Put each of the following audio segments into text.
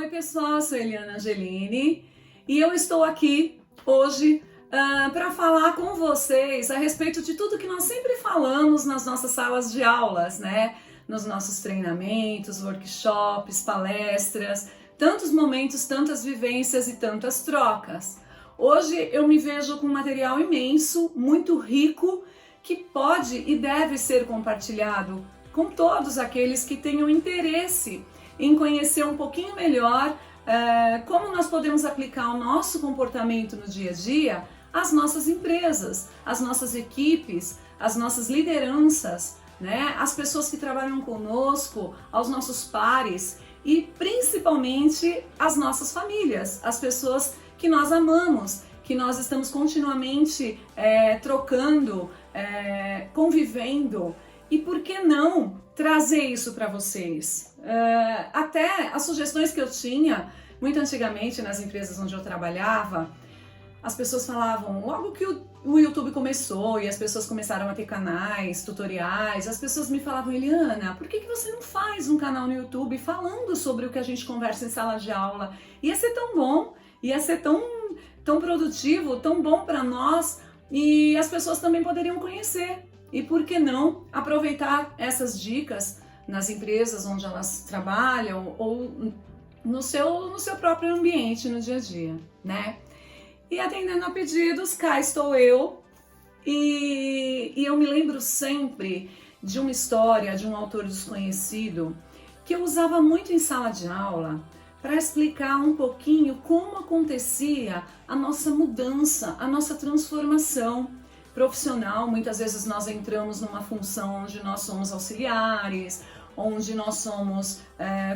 Oi pessoal, sou Eliana Angelini e eu estou aqui hoje para falar com vocês a respeito de tudo que nós sempre falamos nas nossas salas de aulas, né? Nos nossos treinamentos, workshops, palestras, tantos momentos, tantas vivências e tantas trocas. Hoje eu me vejo com um material imenso, muito rico, que pode e deve ser compartilhado com todos aqueles que tenham interesse em conhecer um pouquinho melhor como nós podemos aplicar o nosso comportamento no dia a dia às nossas empresas, às nossas equipes, às nossas lideranças, né? Às pessoas que trabalham conosco, aos nossos pares e principalmente às nossas famílias, às pessoas que nós amamos, que nós estamos continuamente trocando, convivendo. E por que não trazer isso para vocês? Até as sugestões que eu tinha, muito antigamente nas empresas onde eu trabalhava, as pessoas falavam, logo que o YouTube começou e as pessoas começaram a ter canais, tutoriais, as pessoas me falavam, Eliana, por que você não faz um canal no YouTube falando sobre o que a gente conversa em sala de aula? Ia ser tão bom, ia ser tão produtivo, tão bom para nós e as pessoas também poderiam conhecer. E por que não aproveitar essas dicas nas empresas onde elas trabalham ou no seu próprio ambiente no dia a dia, né? E atendendo a pedidos, cá estou eu e eu me lembro sempre de uma história de um autor desconhecido que eu usava muito em sala de aula para explicar um pouquinho como acontecia a nossa mudança, a nossa transformação profissional. Muitas vezes nós entramos numa função onde nós somos auxiliares, onde nós somos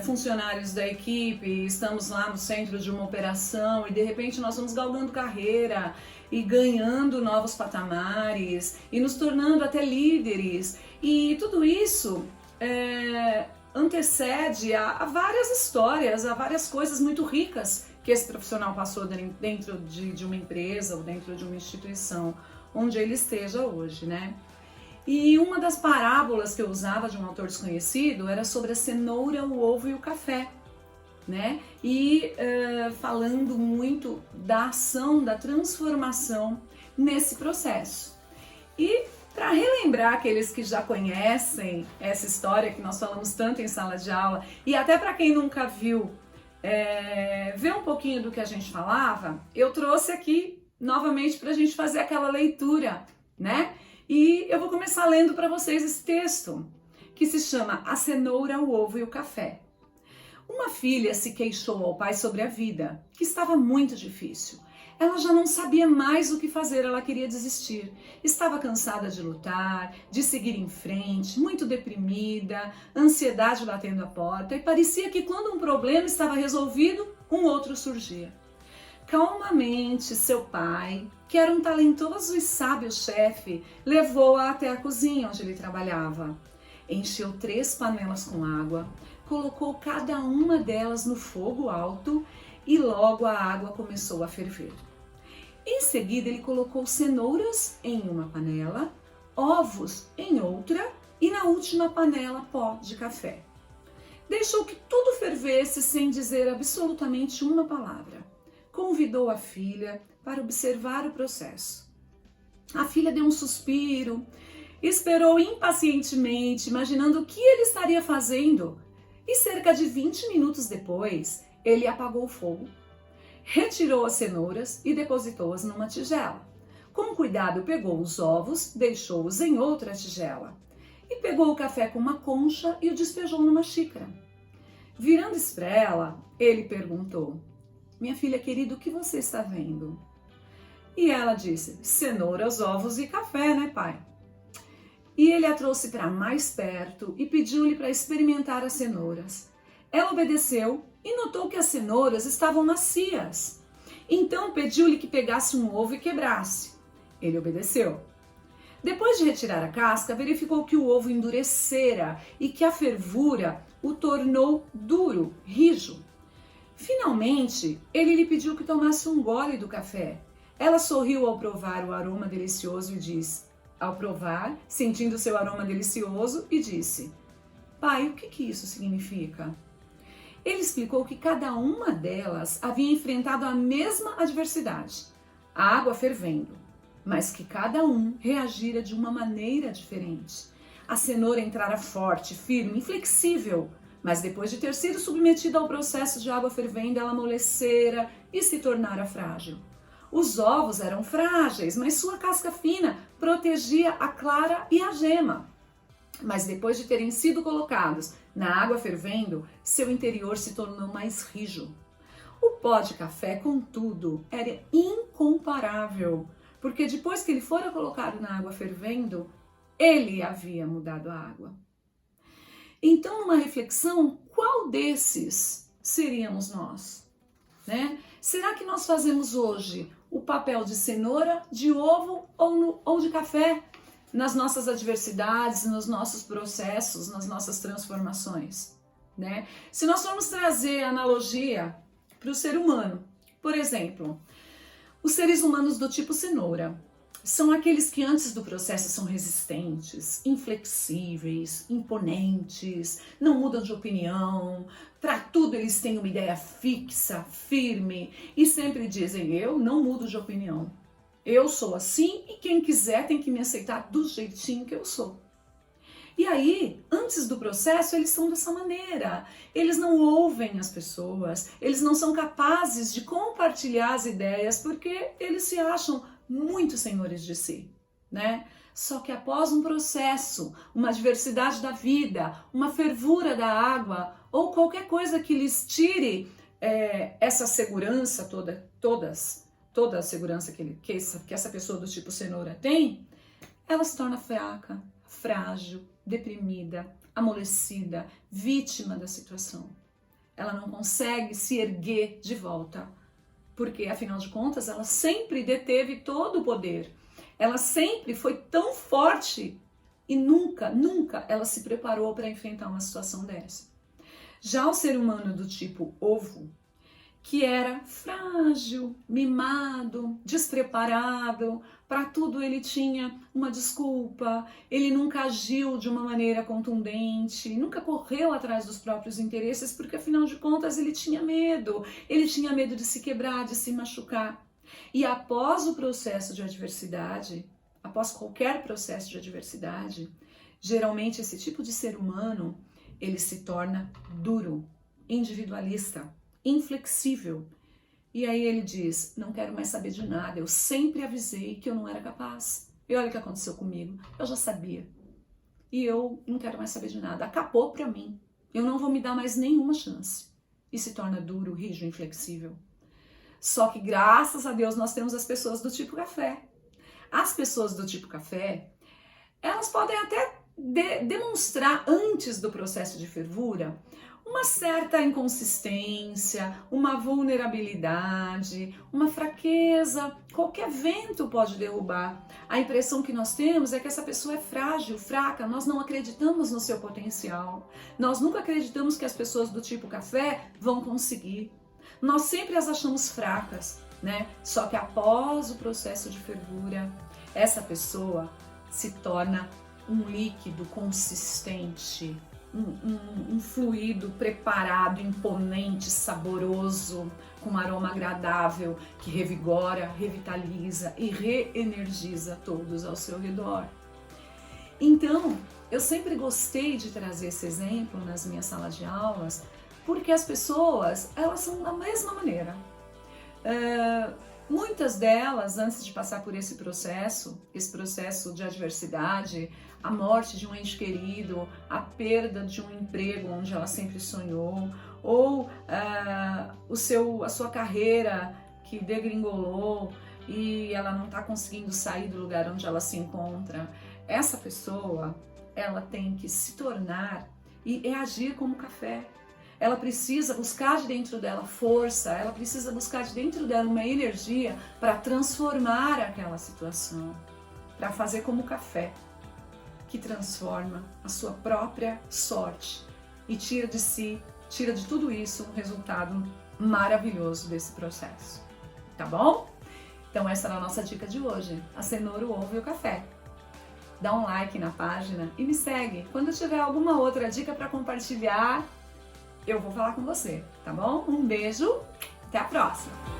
funcionários da equipe, estamos lá no centro de uma operação e de repente nós vamos galgando carreira e ganhando novos patamares e nos tornando até líderes. E tudo isso antecede a várias histórias, a várias coisas muito ricas que esse profissional passou dentro de uma empresa ou dentro de uma instituição onde ele esteja hoje, né? E uma das parábolas que eu usava de um autor desconhecido era sobre a cenoura, o ovo e o café, né? E falando muito da ação, da transformação nesse processo. E para relembrar aqueles que já conhecem essa história que nós falamos tanto em sala de aula, e até para quem nunca viu, ver um pouquinho do que a gente falava, eu trouxe aqui novamente para a gente fazer aquela leitura, né? E eu vou começar lendo para vocês esse texto, que se chama A Cenoura, o Ovo e o Café. Uma filha se queixou ao pai sobre a vida, que estava muito difícil. Ela já não sabia mais o que fazer, ela queria desistir. Estava cansada de lutar, de seguir em frente, muito deprimida, ansiedade batendo a porta, e parecia que quando um problema estava resolvido, um outro surgia. Calmamente, seu pai, que era um talentoso e sábio chefe, levou-a até a cozinha onde ele trabalhava. Encheu 3 panelas com água, colocou cada uma delas no fogo alto e logo a água começou a ferver. Em seguida, ele colocou cenouras em uma panela, ovos em outra e na última panela pó de café. Deixou que tudo fervesse sem dizer absolutamente uma palavra. Convidou a filha para observar o processo. A filha deu um suspiro, esperou impacientemente, imaginando o que ele estaria fazendo, e cerca de 20 minutos depois, ele apagou o fogo, retirou as cenouras e depositou-as numa tigela. Com cuidado, pegou os ovos, deixou-os em outra tigela, e pegou o café com uma concha e o despejou numa xícara. Virando-se para ela, ele perguntou: minha filha querida, o que você está vendo? E ela disse, cenouras, ovos e café, né, pai? E ele a trouxe para mais perto e pediu-lhe para experimentar as cenouras. Ela obedeceu e notou que as cenouras estavam macias. Então pediu-lhe que pegasse um ovo e quebrasse. Ele obedeceu. Depois de retirar a casca, verificou que o ovo endurecera e que a fervura o tornou duro, rijo. Finalmente, ele lhe pediu que tomasse um gole do café. Ela sorriu ao provar o aroma delicioso e disse, ao provar, sentindo seu aroma delicioso, e disse, pai, o que isso significa? Ele explicou que cada uma delas havia enfrentado a mesma adversidade, a água fervendo, mas que cada um reagira de uma maneira diferente. A cenoura entrara forte, firme, inflexível, mas depois de ter sido submetida ao processo de água fervendo, ela amolecera e se tornara frágil. Os ovos eram frágeis, mas sua casca fina protegia a clara e a gema. Mas depois de terem sido colocados na água fervendo, seu interior se tornou mais rijo. O pó de café, contudo, era incomparável, porque depois que ele fora colocado na água fervendo, ele havia mudado a água. Então, numa reflexão, qual desses seríamos nós? Né? Será que nós fazemos hoje o papel de cenoura, de ovo ou de café nas nossas adversidades, nos nossos processos, nas nossas transformações? Né? Se nós formos trazer analogia para o ser humano, por exemplo, os seres humanos do tipo cenoura são aqueles que antes do processo são resistentes, inflexíveis, imponentes, não mudam de opinião, para tudo eles têm uma ideia fixa, firme e sempre dizem: eu não mudo de opinião, eu sou assim e quem quiser tem que me aceitar do jeitinho que eu sou. E aí, antes do processo, eles são dessa maneira, eles não ouvem as pessoas, eles não são capazes de compartilhar as ideias porque eles se acham muito senhores de si, né? Só que após um processo, uma adversidade da vida, uma fervura da água ou qualquer coisa que lhes tire essa segurança toda a segurança que essa pessoa do tipo cenoura tem, ela se torna fraca, frágil, deprimida, amolecida, vítima da situação. Ela não consegue se erguer de volta. Porque, afinal de contas, ela sempre deteve todo o poder. Ela sempre foi tão forte e nunca ela se preparou para enfrentar uma situação dessa. Já o ser humano do tipo ovo, que era frágil, mimado, despreparado, para tudo ele tinha uma desculpa, ele nunca agiu de uma maneira contundente, nunca correu atrás dos próprios interesses, porque afinal de contas ele tinha medo de se quebrar, de se machucar. E após o processo de adversidade, após qualquer processo de adversidade, geralmente esse tipo de ser humano, ele se torna duro, individualista, inflexível. E aí ele diz: não quero mais saber de nada, eu sempre avisei que eu não era capaz. E olha o que aconteceu comigo, eu já sabia. E eu não quero mais saber de nada, acabou pra mim. Eu não vou me dar mais nenhuma chance. E se torna duro, rijo, inflexível. Só que graças a Deus nós temos as pessoas do tipo café. As pessoas do tipo café, elas podem até demonstrar antes do processo de fervura uma certa inconsistência, uma vulnerabilidade, uma fraqueza. Qualquer vento pode derrubar. A impressão que nós temos é que essa pessoa é frágil, fraca, nós não acreditamos no seu potencial. Nós nunca acreditamos que as pessoas do tipo café vão conseguir. Nós sempre as achamos fracas, né? Só que após o processo de fervura, essa pessoa se torna um líquido consistente, um fluido preparado, imponente, saboroso, com um aroma agradável que revigora, revitaliza e reenergiza todos ao seu redor. Então, eu sempre gostei de trazer esse exemplo nas minhas salas de aulas, porque as pessoas, elas são da mesma maneira. Muitas delas, antes de passar por esse processo de adversidade, a morte de um ente querido, a perda de um emprego onde ela sempre sonhou, ou a sua carreira que degringolou e ela não está conseguindo sair do lugar onde ela se encontra, essa pessoa, ela tem que se tornar e agir como café. Ela precisa buscar de dentro dela força, ela precisa buscar de dentro dela uma energia para transformar aquela situação, para fazer como o café, que transforma a sua própria sorte e tira de tudo isso um resultado maravilhoso desse processo. Tá bom? Então essa era a nossa dica de hoje, a cenoura, o ovo e o café. Dá um like na página e me segue. Quando eu tiver alguma outra dica para compartilhar, eu vou falar com você, tá bom? Um beijo, até a próxima!